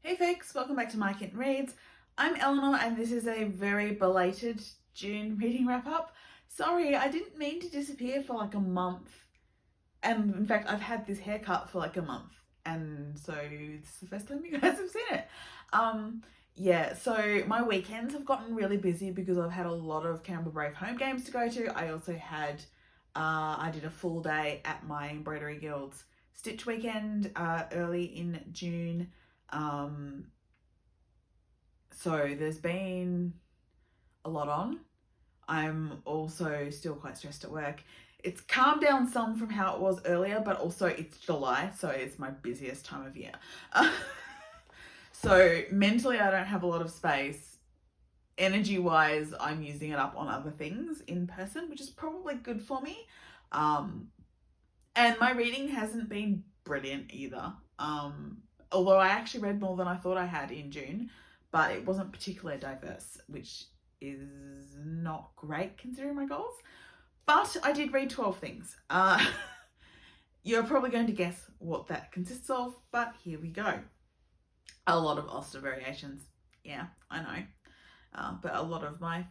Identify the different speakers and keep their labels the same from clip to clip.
Speaker 1: Hey folks, welcome back to My Kitten Reads. I'm Eleanor and this is a very belated June reading wrap up. Sorry, I didn't mean to disappear for like a month. And in fact, I've had this haircut for like a month. And so this is the first time you guys have seen it. Yeah, so my weekends have gotten really busy because I've had a lot of Canberra Brave home games to go to. I also had, I did a full day at my Embroidery Guild's Stitch weekend early in June. So there's been a lot on. I'm also still quite stressed at work. It's calmed down some from how it was earlier, but also it's July, so it's my busiest time of year. So mentally, I don't have a lot of space. Energy-wise, I'm using it up on other things in person, which is probably good for me. And my reading hasn't been brilliant either. Although I actually read more than I thought I had in June, but it wasn't particularly diverse, which is not great considering my goals. But I did read 12 things. You're probably going to guess what that consists of, but here we go. A lot of Auster variations. Yeah, I know. But a lot of my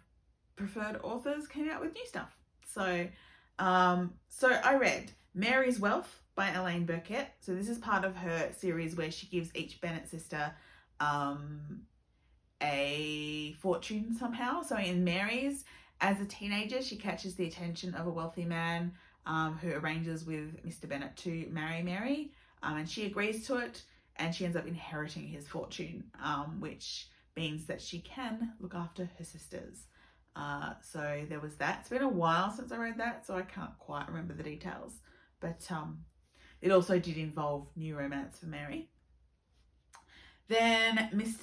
Speaker 1: preferred authors came out with new stuff. So I read Mary's Wealth by Elaine Burkett. So this is part of her series where she gives each Bennet sister a fortune somehow. So in Mary's, as a teenager, she catches the attention of a wealthy man who arranges with Mr. Bennet to marry Mary, and she agrees to it, and she ends up inheriting his fortune, which means that she can look after her sisters. So there was that. It's been a while since I read that, so I can't quite remember the details, but it also did involve new romance for Mary. Then Miss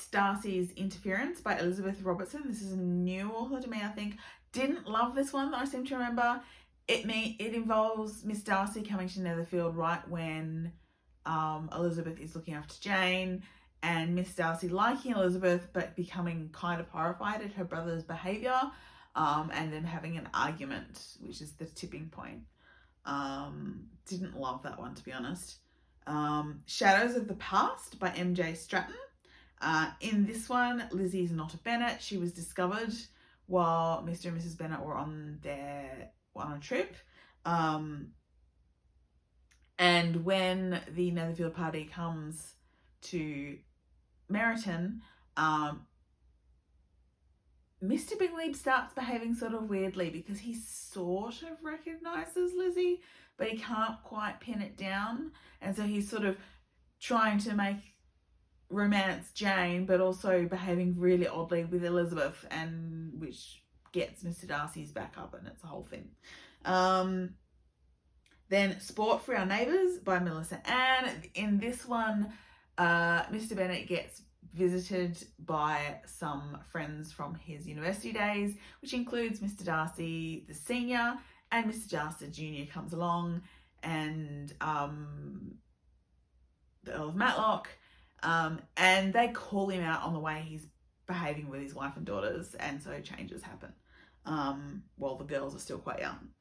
Speaker 1: Darcy's Interference by Elizabeth Robertson. This is a new author to me, I think. Didn't love this one, I seem to remember. It involves Miss Darcy coming to Netherfield right when Elizabeth is looking after Jane, and Miss Darcy liking Elizabeth but becoming kind of horrified at her brother's behaviour, and then having an argument, which is the tipping point. Didn't love that one, to be honest. Shadows of the Past by MJ Stratton. In this one, Lizzie is not a Bennet. She was discovered while Mr. and Mrs. Bennet were on a trip. And when the Netherfield party comes to Meryton, Mr. Bingley starts behaving sort of weirdly because he sort of recognises Lizzie, but he can't quite pin it down. And so he's sort of trying to make romance Jane, but also behaving really oddly with Elizabeth, and which gets Mr. Darcy's back up, and it's a whole thing. Then Sport for Our Neighbours by Melissa Ann. In this one, Mr. Bennet gets visited by some friends from his university days, which includes Mr. Darcy the senior, and Mr. Darcy junior comes along, and the Earl of Matlock, and they call him out on the way he's behaving with his wife and daughters, and so changes happen while the girls are still quite young.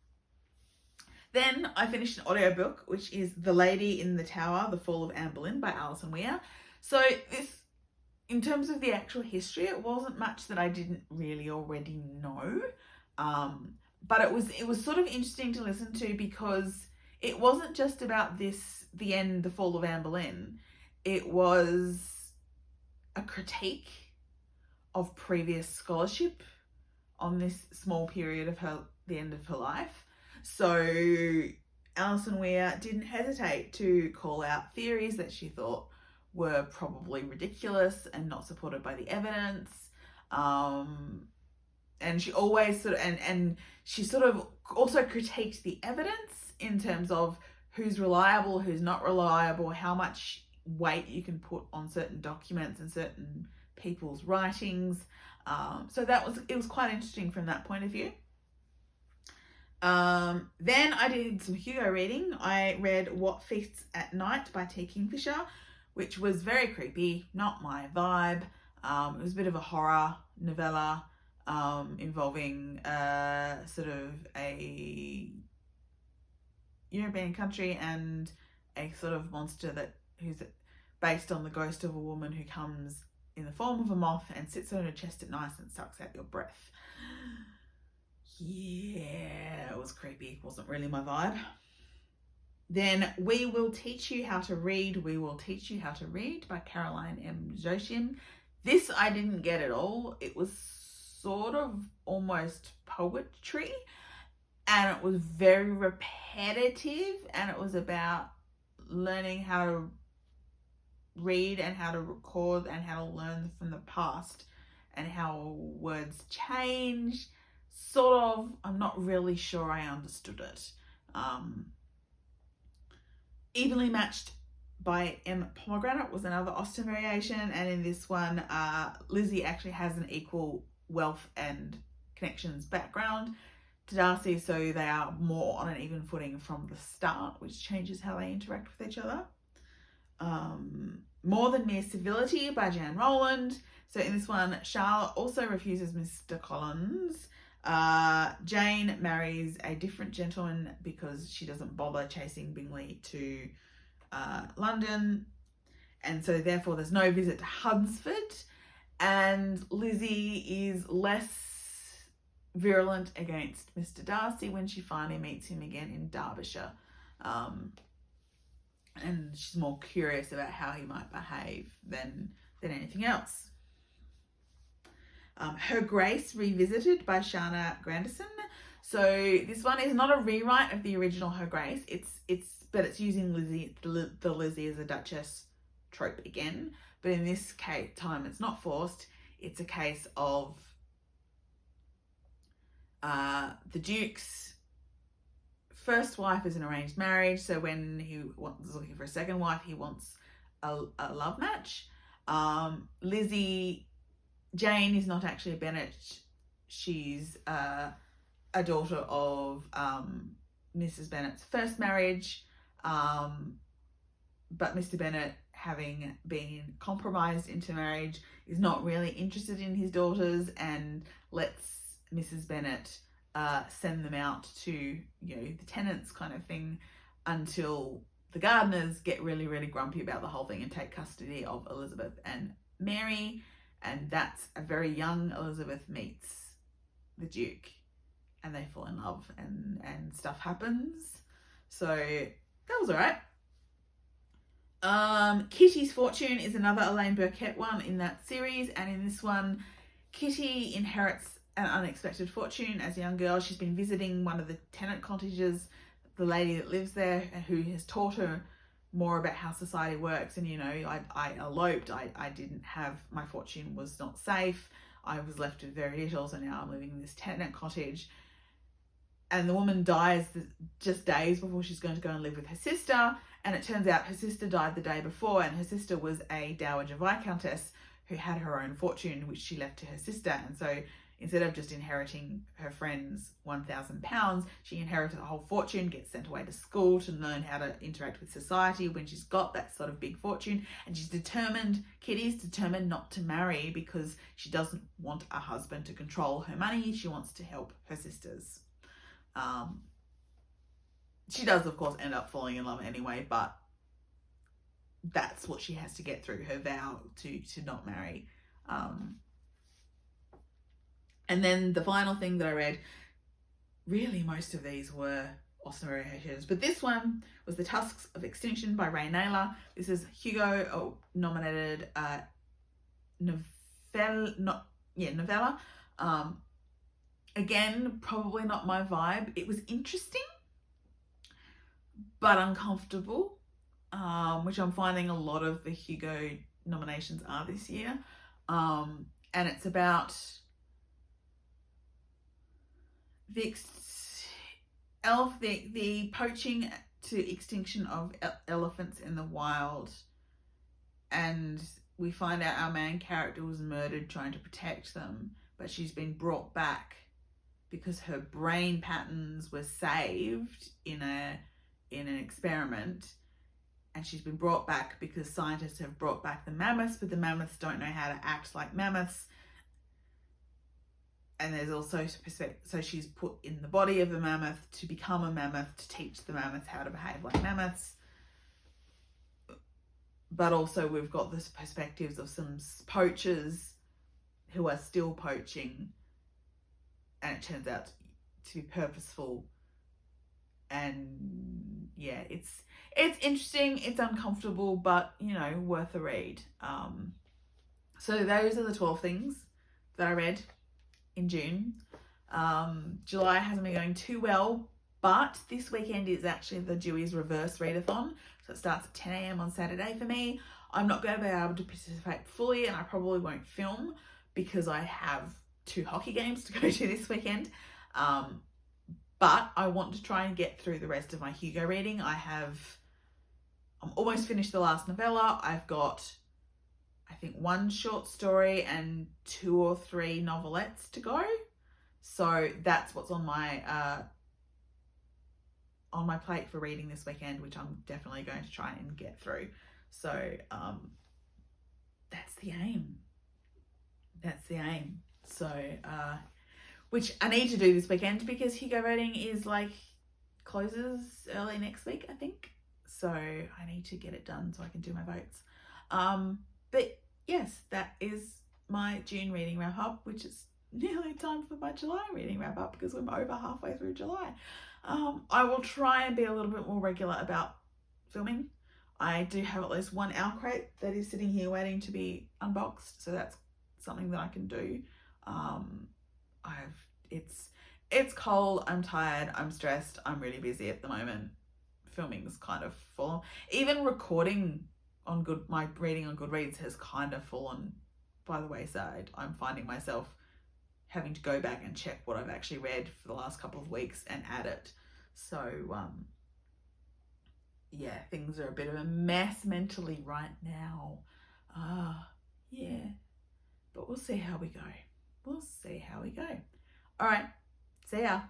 Speaker 1: Then I finished an audiobook, which is The Lady in the Tower, The Fall of Anne Boleyn by Alison Weir. So this, in terms of the actual history, it wasn't much that I didn't really already know. But it was sort of interesting to listen to because it wasn't just about the fall of Anne Boleyn. It was a critique of previous scholarship on this small period of the end of her life. So Alison Weir didn't hesitate to call out theories that she thought were probably ridiculous and not supported by the evidence. And she always she sort of also critiqued the evidence in terms of who's reliable, who's not reliable, how much weight you can put on certain documents and certain people's writings. So it was quite interesting from that point of view. Then I did some Hugo reading. I read What Feasts at Night by T. Kingfisher, which was very creepy, not my vibe. It was a bit of a horror novella involving sort of a European country and a sort of monster whose based on the ghost of a woman who comes in the form of a moth and sits on your chest at night and sucks out your breath. Yeah, it was creepy. Wasn't really my vibe. Then We Will Teach You How to Read, We Will Teach You How to Read by Caroline M. Joachim. This I didn't get at all. It was sort of almost poetry, and it was very repetitive, and it was about learning how to read and how to record and how to learn from the past and how words change. Sort of, I'm not really sure I understood it. Evenly Matched by M. Pomegranate was another Austen variation, and in this one, Lizzie actually has an equal wealth and connections background to Darcy, so they are more on an even footing from the start, which changes how they interact with each other. More Than Mere Civility by Jan Rowland. So in this one, Charlotte also refuses Mr. Collins. Jane marries a different gentleman because she doesn't bother chasing Bingley to London, and so therefore there's no visit to Hunsford, and Lizzie is less virulent against Mr. Darcy when she finally meets him again in Derbyshire, and she's more curious about how he might behave than anything else. Her Grace Revisited by Shana Grandison. So this one is not a rewrite of the original Her Grace. But it's using Lizzie, the Lizzie as a Duchess trope again. But in this time, it's not forced. It's a case of the Duke's first wife is an arranged marriage. So when he was looking for a second wife, he wants a love match. Jane is not actually a Bennet. She's a daughter of Mrs. Bennet's first marriage, but Mr. Bennet, having been compromised into marriage, is not really interested in his daughters and lets Mrs. Bennet send them out to, the tenants kind of thing, until the Gardiners get really, really grumpy about the whole thing and take custody of Elizabeth and Mary. And that's a very young Elizabeth meets the Duke, and they fall in love, and stuff happens. So that was all right. Kitty's Fortune is another Elaine Burkett one in that series, and in this one, Kitty inherits an unexpected fortune as a young girl. She's been visiting one of the tenant cottages, the lady that lives there, who has taught her more about how society works. And I eloped. I didn't have, my fortune was not safe. I was left with very little, so now I'm living in this tenant cottage, and the woman dies just days before she's going to go and live with her sister. And it turns out her sister died the day before, and her sister was a dowager viscountess who had her own fortune, which she left to her sister. And so instead of just inheriting her friend's £1,000, she inherits a whole fortune, gets sent away to school to learn how to interact with society when she's got that sort of big fortune. And Kitty's determined not to marry because she doesn't want a husband to control her money. She wants to help her sisters. She does, of course, end up falling in love anyway, but that's what she has to get through, her vow to not marry. And then the final thing that I read, really most of these were Austen variations, but this one was The Tusks of Extinction by Ray Naylor. This is Hugo nominated novella. Again, probably not my vibe. It was interesting, but uncomfortable, which I'm finding a lot of the Hugo nominations are this year. And it's about the poaching to extinction of elephants in the wild, and we find out our main character was murdered trying to protect them, but she's been brought back because her brain patterns were saved in an experiment, and she's been brought back because scientists have brought back the mammoths, but the mammoths don't know how to act like mammoths. And there's also, so she's put in the body of a mammoth to become a mammoth, to teach the mammoth how to behave like mammoths. but also we've got the perspectives of some poachers who are still poaching, and it turns out to be purposeful. And yeah, it's interesting, it's uncomfortable, but you know, worth a read. So those are the 12 things that I read in June. July hasn't been going too well, but this weekend is actually the Dewey's Reverse Readathon, so it starts at 10 a.m. on Saturday for me. I'm not going to be able to participate fully, and I probably won't film because I have 2 hockey games to go to this weekend. But I want to try and get through the rest of my Hugo reading. I'm almost finished the last novella. I've got, I think, 1 short story and 2 or 3 novelettes to go. So that's what's on my plate for reading this weekend, which I'm definitely going to try and get through. So that's the aim. That's the aim. So which I need to do this weekend because Hugo reading is like closes early next week, I think. So I need to get it done so I can do my votes. But yes, that is my June reading wrap up, which is nearly time for my July reading wrap up because we're over halfway through July. I will try and be a little bit more regular about filming. I do have at least 1 owl crate that is sitting here waiting to be unboxed, so that's something that I can do. It's cold, I'm tired, I'm stressed, I'm really busy at the moment. Filming's kind of full. Even recording on my reading on Goodreads has kind of fallen by the wayside. I'm finding myself having to go back and check what I've actually read for the last couple of weeks and add it. So yeah, things are a bit of a mess mentally right now. Yeah, but we'll see how we go. All right, see ya.